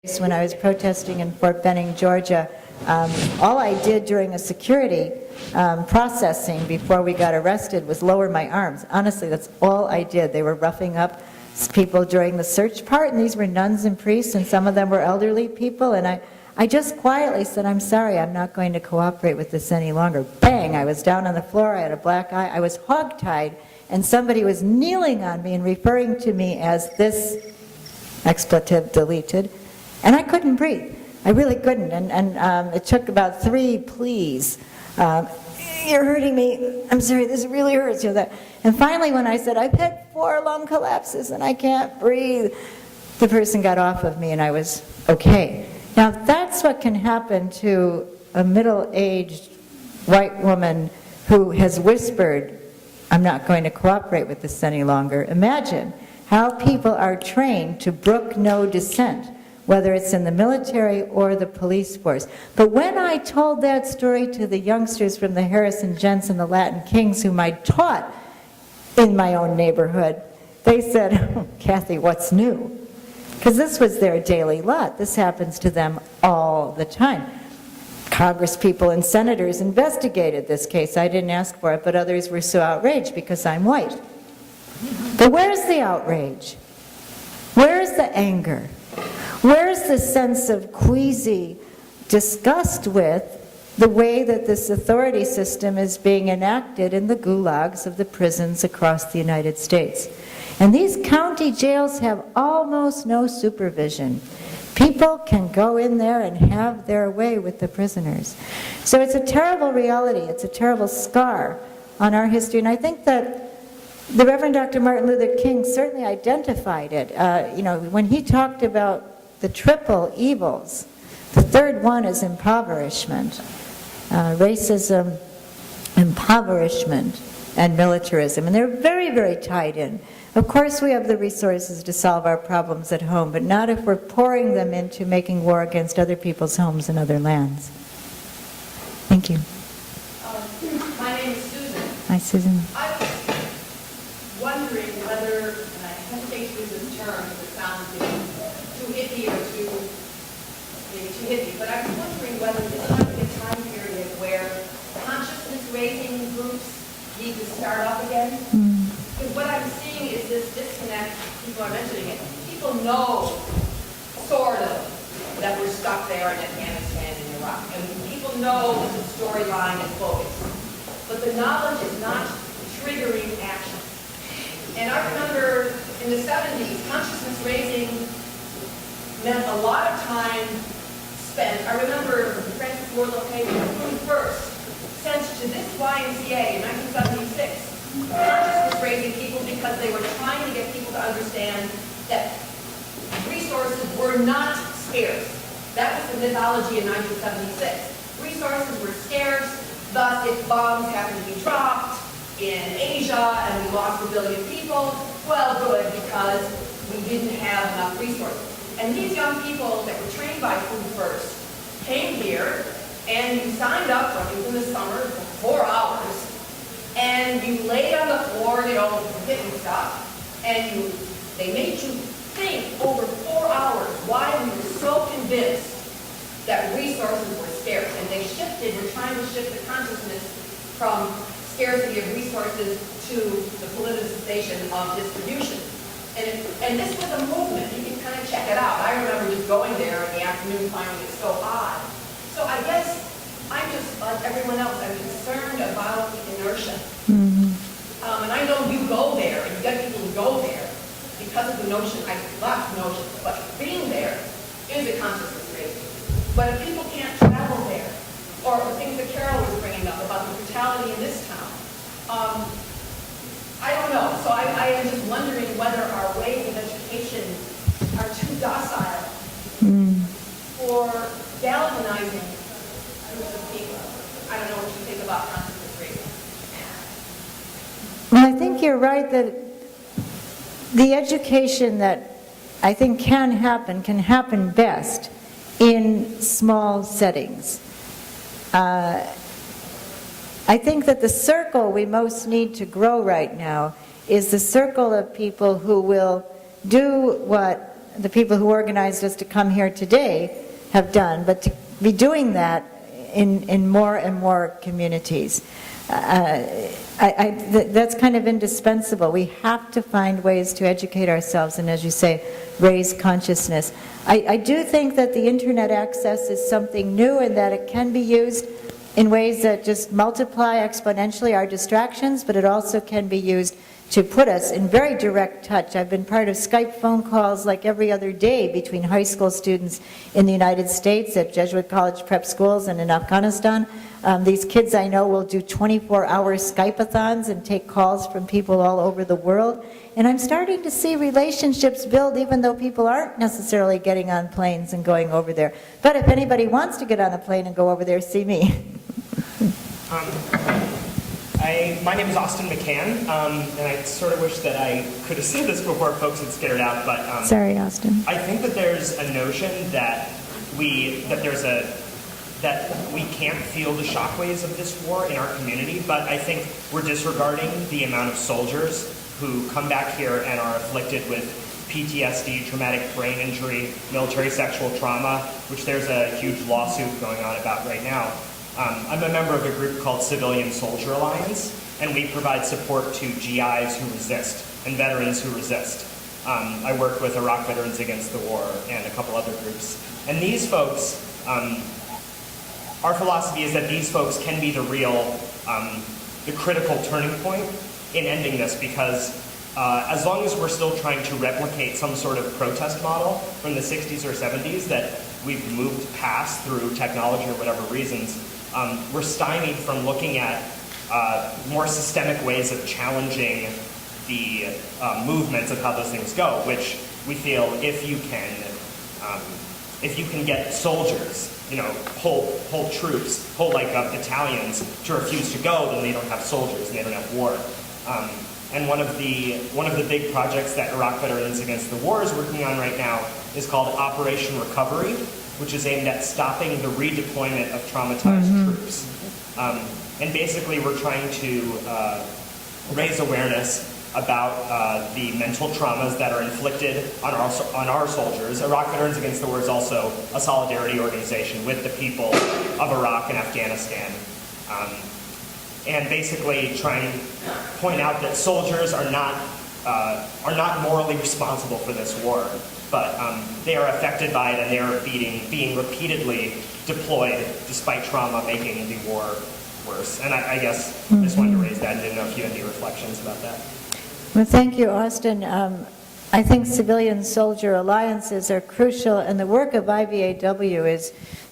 When I was protesting in Fort Benning, Georgia, all I did during a security processing before we got arrested was lower my arms. Honestly, that's all I did. They were roughing up people during the search part, and these were nuns and priests, and some of them were elderly people, and I just quietly said, "I'm sorry, I'm not going to cooperate with this any longer." Bang! I was down on the floor, I had a black eye, I was hogtied, and somebody was kneeling on me and referring to me as this expletive deleted, and I couldn't breathe. I really couldn't, and it took about 3 pleas. "You're hurting me. I'm sorry, this really hurts." You know, that. And finally, when I said, "I've had 4 lung collapses and I can't breathe," the person got off of me and I was okay. Now, that's what can happen to a middle-aged white woman who has whispered, "I'm not going to cooperate with this any longer." Imagine how people are trained to brook no dissent, whether it's in the military or the police force. But when I told that story to the youngsters from the Harrison Gents and the Latin Kings whom I taught in my own neighborhood, they said, "Oh, Kathy, what's new?" Because this was their daily lot. This happens to them all the time. Congress people and senators investigated this case. I didn't ask for it, but others were so outraged because I'm white. But where's the outrage? Where's the anger? Where's the sense of queasy disgust with the way that this authority system is being enacted in the gulags of the prisons across the United States? And these county jails have almost no supervision. People can go in there and have their way with the prisoners. So it's a terrible reality. It's a terrible scar on our history. And I think that the Reverend Dr. Martin Luther King certainly identified it. You know, when he talked about the triple evils, the third one is impoverishment, racism, impoverishment, and militarism. And they're very, very tied in. Of course, we have the resources to solve our problems at home, but not if we're pouring them into making war against other people's homes and other lands. Thank you. My name is Susan. Hi, Susan. I was wondering whether, and I hesitate to use this term because it sounds too hippie or maybe too hippie, but I was wondering whether this might be a time period where consciousness-raising groups need to start up again. Because what I'm seeing is this disconnect, people are mentioning it. People know, sort of, that we're stuck there in Afghanistan and Iraq. And people know that the storyline is focused. But the knowledge is not triggering action. And I remember in the 70s, consciousness raising meant a lot of time spent. I remember Francis Ward Lopez, who first sent to this YMCA in 1976, consciousness raising people because they were trying to get people to understand that resources were not scarce. That was the mythology in 1976. Resources were scarce, thus if bombs happened to be dropped in Asia and we lost 1 billion people, well, good, because we didn't have enough resources. And these young people that were trained by Food First came here, and you signed up for it in the summer for 4 hours, and you laid on the floor, you know, hitting stuff, and they made you think over 4 hours why we were so convinced that resources were scarce. And they shifted, we're trying to shift the consciousness from scarcity of resources to the politicization of distribution. And this was a movement. You can kind of check it out. I remember just going there in the afternoon finding it so odd. So I guess I'm just, like everyone else, I'm concerned about the inertia. And I know you go there, and you get people who go there because of the notion, I love the notion, but being there is a consciousness raising. But if people can't travel there, or the things that Carol was bringing up about the brutality in this town, I don't know. So I am just wondering whether our ways of education are too docile for galvanizing groups of people. I don't know what you think about consciousness raising. Well, I think you're right that the education that I think can happen best in small settings. I think that the circle we most need to grow right now is the circle of people who will do what the people who organized us to come here today have done, but to be doing that in more and more communities. That's kind of indispensable. We have to find ways to educate ourselves and, as you say, raise consciousness. I do think that the internet access is something new and that it can be used in ways that just multiply exponentially our distractions, but it also can be used to put us in very direct touch. I've been part of Skype phone calls like every other day between high school students in the United States at Jesuit college prep schools and in Afghanistan. These kids I know will do 24-hour Skype-a-thons and take calls from people all over the world. And I'm starting to see relationships build even though people aren't necessarily getting on planes and going over there. But if anybody wants to get on a plane and go over there, see me. My name is Austin McCann, and I sort of wish that I could have said this before folks had scared out, but Sorry, Austin. I think that there's a notion that we can't feel the shockwaves of this war in our community, but I think we're disregarding the amount of soldiers who come back here and are afflicted with PTSD, traumatic brain injury, military sexual trauma, which there's a huge lawsuit going on about right now. I'm a member of a group called Civilian Soldier Alliance, and we provide support to GIs who resist and veterans who resist. I work with Iraq Veterans Against the War and a couple other groups. And these folks, our philosophy is that these folks can be the real, the critical turning point in ending this, because as long as we're still trying to replicate some sort of protest model from the 60s or 70s that we've moved past through technology or whatever reasons, we're stymied from looking at more systemic ways of challenging the movements of how those things go, which we feel if you can get soldiers, whole troops, whole battalions to refuse to go, then they don't have soldiers and they don't have war. And one of the big projects that Iraq Veterans Against the War is working on right now is called Operation Recovery, which is aimed at stopping the redeployment of traumatized troops. And basically we're trying to raise awareness about the mental traumas that are inflicted on our soldiers. Iraq Veterans Against the War is also a solidarity organization with the people of Iraq and Afghanistan. And basically try and point out that soldiers are not morally responsible for this war, but they are affected by it and they are being repeatedly deployed despite trauma making the war worse. And I guess I just wanted to raise that and didn't know if you had any reflections about that. Well, thank you, Austin. I think civilian soldier alliances are crucial, and the work of IVAW is